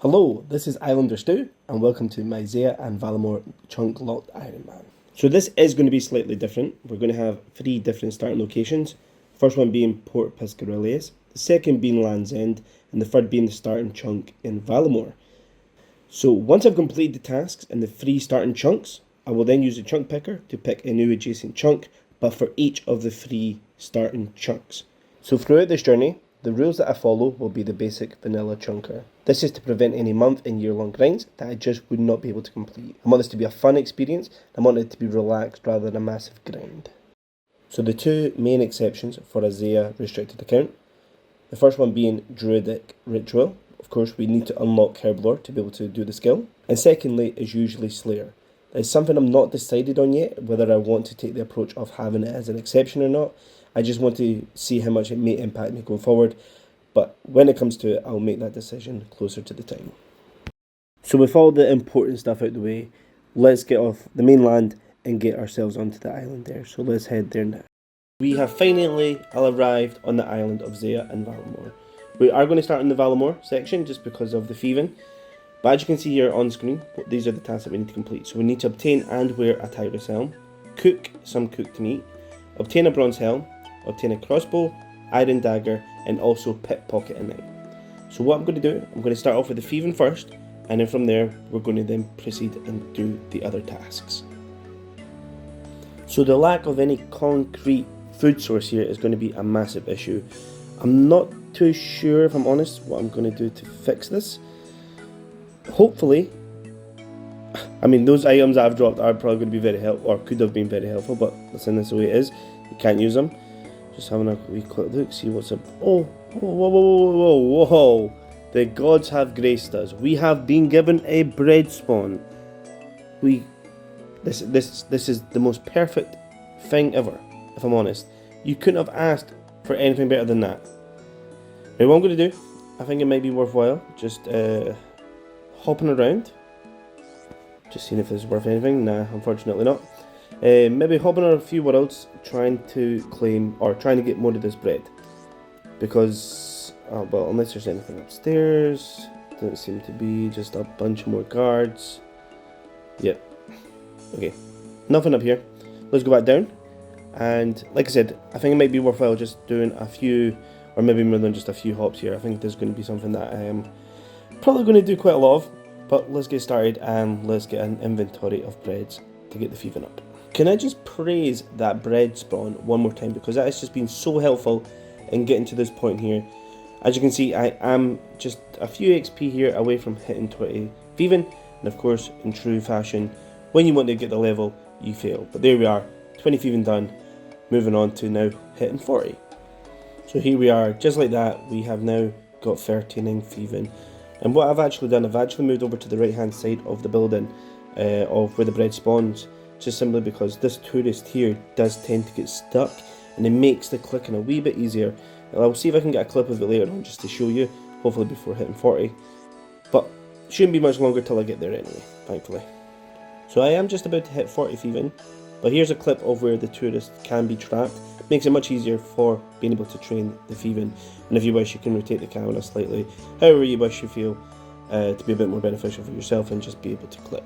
Hello, this is Islander Stew, and welcome to my Zeah and Valamore Chunk Locked Ironman. So this is going to be slightly different. We're going to have 3 different starting locations. First one being Port Piscariles, the second being Land's End, and the third being the starting chunk in Valamore. So once I've completed the tasks in the 3 starting chunks, I will then use the chunk picker to pick a new adjacent chunk, but for each of the 3 starting chunks. So throughout this journey, the rules that I follow will be the basic vanilla chunker. This is to prevent any month and year-long grinds that I just would not be able to complete. I want this to be a fun experience. I want it to be relaxed rather than a massive grind. So the 2 main exceptions for a Zeah restricted account. The first one being Druidic Ritual. Of course, we need to unlock Herblore to be able to do the skill. And secondly is usually Slayer. That is something I'm not decided on yet, whether I want to take the approach of having it as an exception or not. I just want to see how much it may impact me going forward. But when it comes to it, I'll make that decision closer to the time. So with all the important stuff out the way, let's get off the mainland and get ourselves onto the island there. So let's head there now. We have finally arrived on the island of Zeah and Valamore. We are going to start in the Valamore section just because of the thieving. But as you can see here on screen, these are the tasks that we need to complete. So we need to obtain and wear a Tyrus helm, cook some cooked meat, obtain a bronze helm, obtain a crossbow, iron dagger, and also pickpocket a knight. So what I'm going to do, I'm going to start off with the thieving first, and then from there we're going to then proceed and do the other tasks. So the lack of any concrete food source here is going to be a massive issue. I'm not too sure, if I'm honest, what I'm going to do to fix this. Hopefully, I mean, those items that I've dropped are probably going to be very helpful, or could have been very helpful, but listen, this is the way it is. You can't use them. Just having a wee quick look, see what's up. Oh, whoa. The gods have graced us. We have been given a bread spawn. This is the most perfect thing ever, if I'm honest. You couldn't have asked for anything better than that. Now what I'm going to do, I think it might be worthwhile just hopping around. Just seeing if this is worth anything. Nah, unfortunately not. Maybe hopping on a few worlds, trying to claim or trying to get more of this bread, because well, unless there's anything upstairs, doesn't seem to be. Just a bunch more guards. Yep. Okay, nothing up here. Let's go back down, and like I said, I think it might be worthwhile just doing a few, or maybe more than just a few hops here. I think there's going to be something that I am probably going to do quite a lot of. But let's get started and let's get an inventory of breads to get the thieving up. Can I just praise that bread spawn one more time, because that has just been so helpful in getting to this point here. As you can see, I am just a few XP here away from hitting 20 thieving, and of course, in true fashion, when you want to get the level, you fail. But there we are, 20 thieving done, moving on to now hitting 40. So here we are, just like that, we have now got 39 thieving. And what I've actually done, I've actually moved over to the right hand side of the building of where the bread spawns, just simply because this tourist here does tend to get stuck, and it makes the clicking a wee bit easier. I'll see if I can get a clip of it later on just to show you, hopefully before hitting 40. But shouldn't be much longer till I get there anyway, thankfully. So I am just about to hit 40 thieving, but here's a clip of where the tourist can be trapped. Makes it much easier for being able to train the thieving, and if you wish you can rotate the camera slightly, however you wish you feel, to be a bit more beneficial for yourself and just be able to click.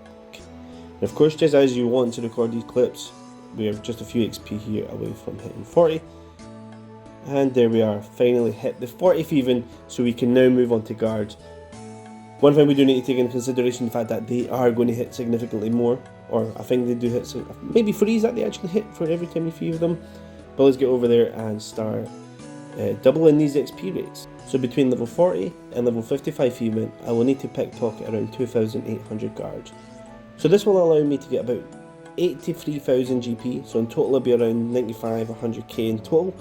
And of course, just as you want to record these clips, we are just a few XP here away from hitting 40, and there we are, finally hit the 40 thieving, so we can now move on to guards. One thing we do need to take into consideration, the fact that they are going to hit significantly more, or I think they do hit, maybe 3 that they actually hit for every time you thieve them. But let's get over there and start doubling these XP rates. So between level 40 and level 55 thieving, I will need to pickpocket around 2,800 guards. So this will allow me to get about 83,000 GP, so in total it'll be around 95, 100k in total.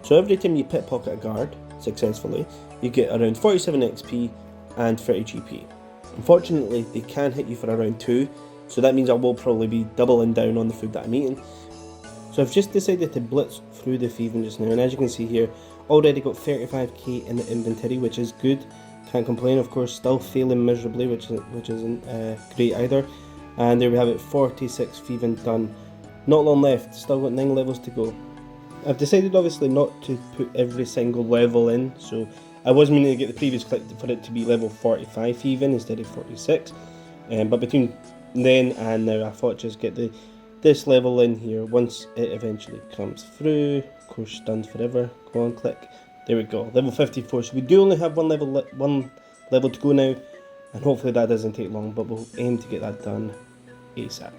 So every time you pickpocket a guard successfully, you get around 47 XP and 30 GP. Unfortunately, they can hit you for around 2, so that means I will probably be doubling down on the food that I'm eating. So I've just decided to blitz through the thieving just now, and as you can see here, already got 35k in the inventory, which is good. Can't complain. Of course, still failing miserably, which isn't great either. And there we have it, 46 thieving done. Not long left, still got 9 levels to go. I've decided obviously not to put every single level in, so I was meaning to get the previous clip for it to be level 45 thieving instead of 46. But between then and now, I thought just get this level in here once it eventually comes through. Of course, stunned forever. Go on, click. There we go. Level 54. So we do only have one level to go now, and hopefully that doesn't take long. But we'll aim to get that done ASAP.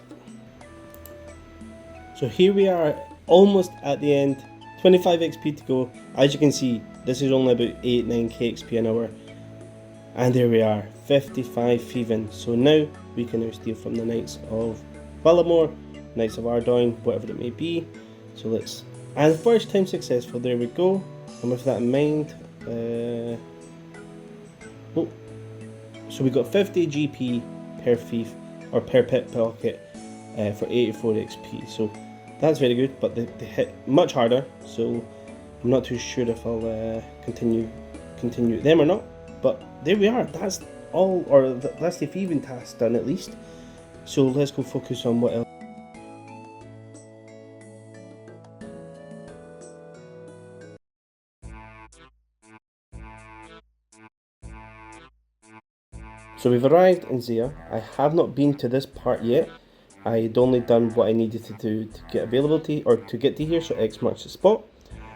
So here we are, almost at the end. 25 XP to go. As you can see, this is only about 8-9k XP an hour. And there we are, 55 thieving. So now we can now steal from the Knights of Valamore, Knights of Ardoin, whatever it may be. So let's, and first time successful, there we go. And with that in mind, so we got 50 GP per thief, or per pickpocket, for 84 XP. So that's very good, but they hit much harder. So I'm not too sure if I'll continue them or not. But there we are. That's all, or that's the thieving task done at least. So let's go focus on what else. So we've arrived in Zeah. I have not been to this part yet. I'd only done what I needed to do to get availability, or to get to here, so X marks the spot.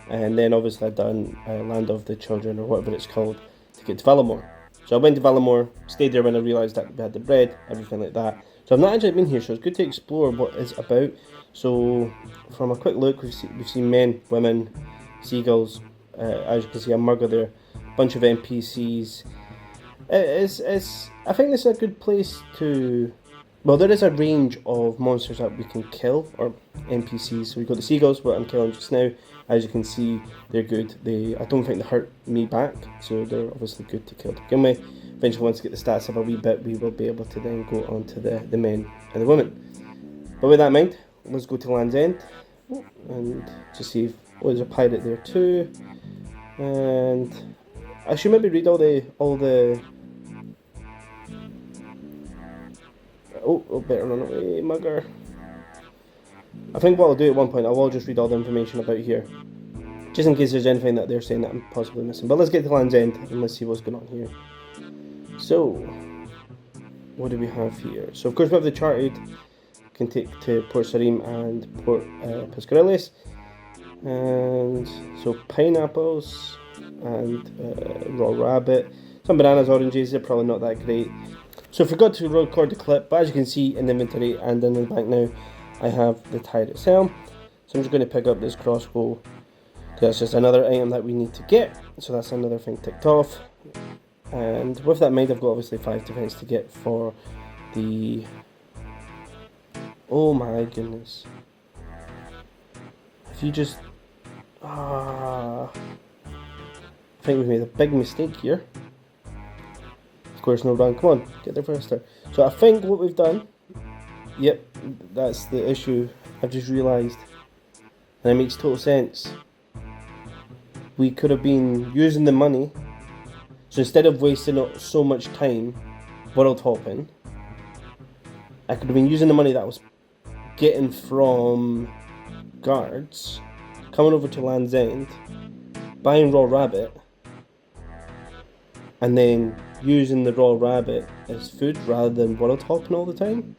And then obviously I'd done Land of the Children, or whatever it's called, to get to Valamore. So I went to Valamore, stayed there when I realised that we had the bread, everything like that. So I've not actually been here, so it's good to explore what it's about. So from a quick look, we've seen men, women, seagulls, as you can see a mugger there, a bunch of NPCs. I think this is a good place to, well, there is a range of monsters that we can kill, or NPCs. So we've got the seagulls, what I'm killing just now. As you can see, they're good. I don't think they hurt me back, so they're obviously good to kill to begin with. Eventually, once we get the stats up a wee bit, we will be able to then go on to the men and the women. But with that in mind, let's go to Land's End and to see if, oh, there's a pirate there too. And I should maybe read all the oh, better run away, mugger. I think what I'll do at one point, I will just read all the information about here, just in case there's anything that they're saying that I'm possibly missing. But let's get to Land's End and let's see what's going on here. So, what do we have here? So of course we have the charted, can take to Port Sarim and Port Piscarellis. And so pineapples and raw rabbit, some bananas, oranges. They're probably not that great. So I forgot to record the clip, but as you can see in the inventory and in the bank now, I have the Tyrant's Helm. So I'm just going to pick up this crossbow. That's just another item that we need to get. So that's another thing ticked off. And with that in mind, I've got obviously 5 defense to get for the... Oh my goodness. If you just... I think we've made a big mistake here. Of course, no run. Come on, get there faster. So I think what we've done... Yep, that's the issue. I've just realised. And it makes total sense. We could have been using the money. So instead of wasting so much time world hopping, I could have been using the money that I was getting from guards, coming over to Land's End, buying raw rabbit, and then using the raw rabbit as food rather than world hopping all the time.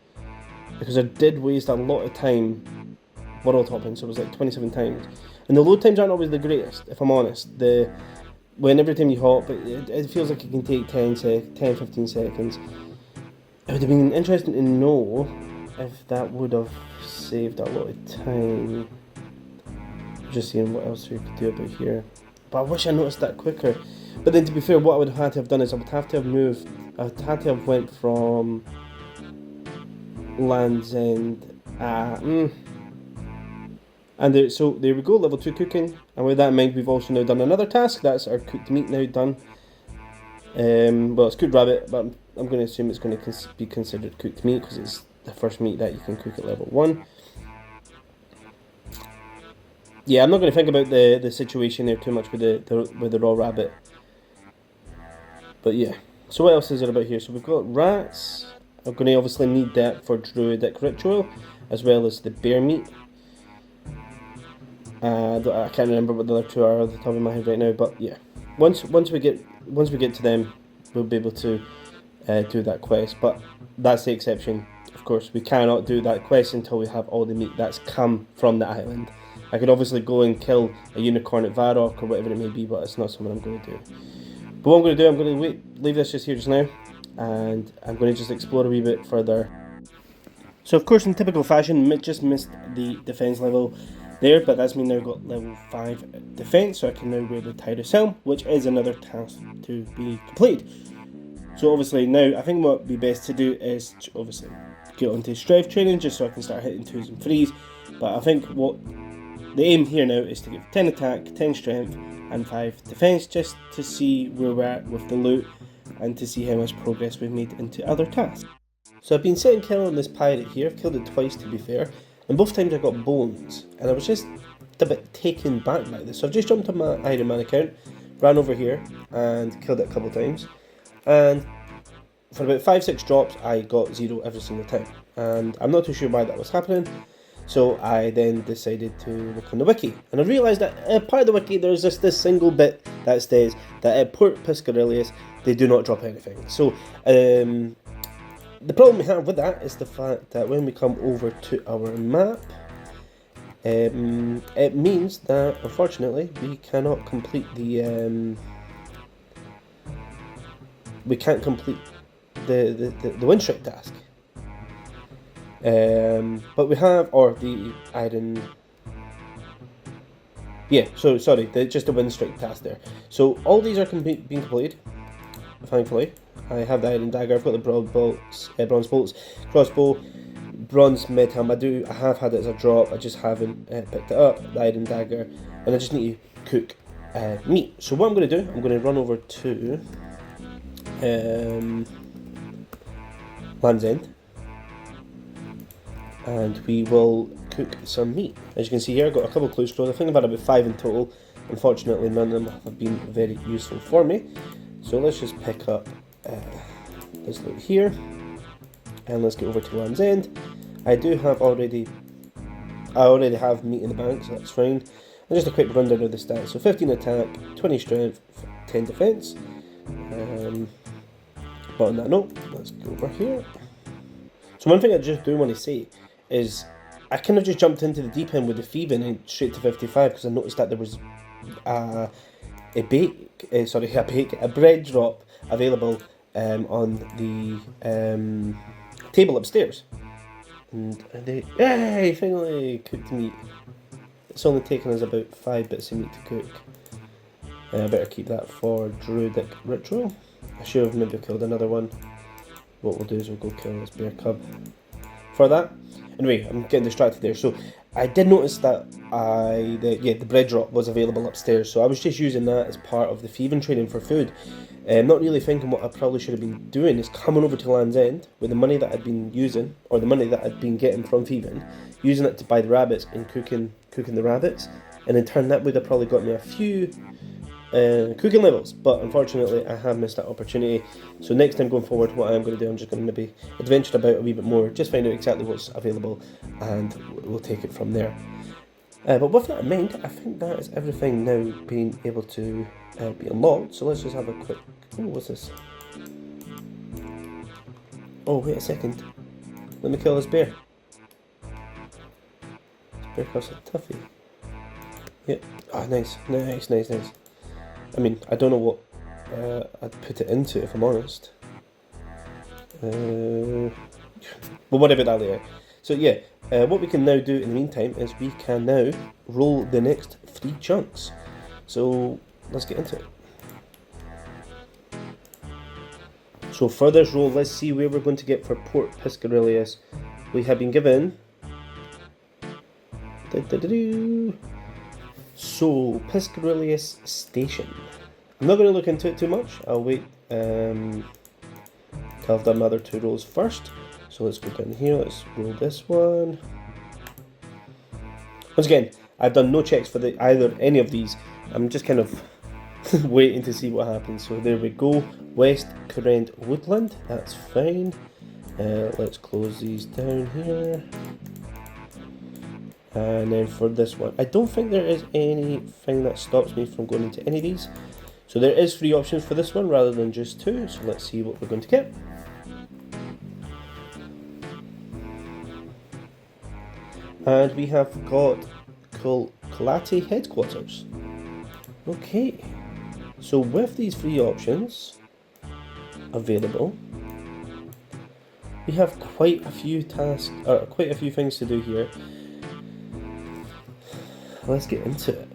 Because I did waste a lot of time world hopping, so it was like 27 times. And the load times aren't always the greatest, if I'm honest. When every time you hop, it feels like it can take 10-15 seconds. It would have been interesting to know if that would have saved a lot of time. Just seeing what else we could do about here. But I wish I noticed that quicker. But then to be fair, what I would have had to have done is I would have to have moved. I would have to have went from Land's End. And so there we go, level 2 cooking. And with that in mind, we've also now done another task. That's our cooked meat now done. Well, it's cooked rabbit, but I'm going to assume it's going to be considered cooked meat because it's the first meat that you can cook at level 1. Yeah, I'm not going to think about the situation there too much with the raw rabbit. But yeah, so what else is there about here? So we've got rats. I'm going to obviously need that for druidic ritual, as well as the bear meat. I can't remember what the other two are off the top of my head right now, but yeah. once we get to them, we'll be able to do that quest. But that's the exception. Of course, we cannot do that quest until we have all the meat that's come from the island. I could obviously go and kill a unicorn at Varrock or whatever it may be, but it's not something I'm going to do. But what I'm going to do, I'm going to leave this just here just now, and I'm going to just explore a wee bit further. So of course, in typical fashion, just missed the defense level there, but that's me now got level 5 defense, so I can now wear the Tyrus helm, which is another task to be completed. So obviously now, I think what would be best to do is to obviously get onto strength training, just so I can start hitting 2s and 3s, but I think what the aim here now is to get 10 attack, 10 strength, and 5 defense, just to see where we're at with the loot, and to see how much progress we've made into other tasks. So I've been setting kill on this pirate here. I've killed it twice to be fair, and both times I got bones, and I was just a bit taken back by this. So I've just jumped on my Ironman account, ran over here and killed it a couple of times, and for about 5-6 drops I got 0 every single time, and I'm not too sure why that was happening. So I then decided to look on the wiki, and I realised that part of the wiki there's just this single bit that says that at Port Piscarilius they do not drop anything. So the problem we have with that is the fact that when we come over to our map, it means that unfortunately we cannot complete the we can't complete the wind strike task. But we have, or the iron, yeah, so sorry, just the wind strike task there. So all these are being completed, thankfully. I have the iron dagger, I've got the bronze bolts, crossbow, bronze med helm. I have had it as a drop, I just haven't picked it up, the iron dagger, and I just need to cook meat. So what I'm going to do, I'm going to run over to Land's End, and we will cook some meat. As you can see here, I've got a couple of clue scrolls. I think I've had about 5 in total. Unfortunately, none of them have been very useful for me. So let's just pick up this loot here, and let's get over to Land's End. I already have meat in the bank, so that's fine. And just a quick rundown of the stats. So 15 attack, 20 strength, 10 defense. But on that note, let's go over here. So one thing I just do want to say is I kind of just jumped into the deep end with the thieving and straight to 55 because I noticed that there was a bread drop available on the table upstairs. And yay, finally cooked meat. It's only taken us about 5 bits of meat to cook. I better keep that for Druidic Ritual. I should have maybe killed another one. What we'll do is we'll go kill this bear cub for that. Anyway, I'm getting distracted there. So I did notice that the bread drop was available upstairs, so I was just using that as part of the thieving training for food. Not really thinking what I probably should have been doing is coming over to Land's End with the money that I'd been using, or the money that I'd been getting from thieving, using it to buy the rabbits and cooking the rabbits, and in turn that would have probably got me a few cooking levels, but unfortunately I have missed that opportunity. So next time going forward, what I'm going to do, I'm just going to maybe adventure about a wee bit more, just find out exactly what's available, and we'll take it from there. But with that in mind, I think that is everything now being able to be unlocked. So let's just have a quick... Oh, what's this? Oh, wait a second. Let me kill this bear. This bear costs a toughie. Yep. Ah, nice. I mean, I don't know what I'd put it into, if I'm honest. But we'll worry about that later. So yeah, what we can now do in the meantime is we can now roll the next 3 chunks. So let's get into it. So for this roll, let's see where we're going to get for Port Piscarilius. We have been given... So, Piscarilius Station. I'm not going to look into it too much. I'll wait till I've done my other 2 rolls first. So let's go down here, let's roll this one. Once again, I've done no checks for any of these. I'm just kind of waiting to see what happens. So there we go. West Current Woodland, that's fine. Let's close these down here. And then for this one, I don't think there is anything that stops me from going into any of these. So there is 3 options for this one rather than just 2, so let's see what we're going to get. And we have got Kalati Headquarters. Okay, so with these 3 options available, we have quite a few tasks, or quite a few things to do here. Let's get into it.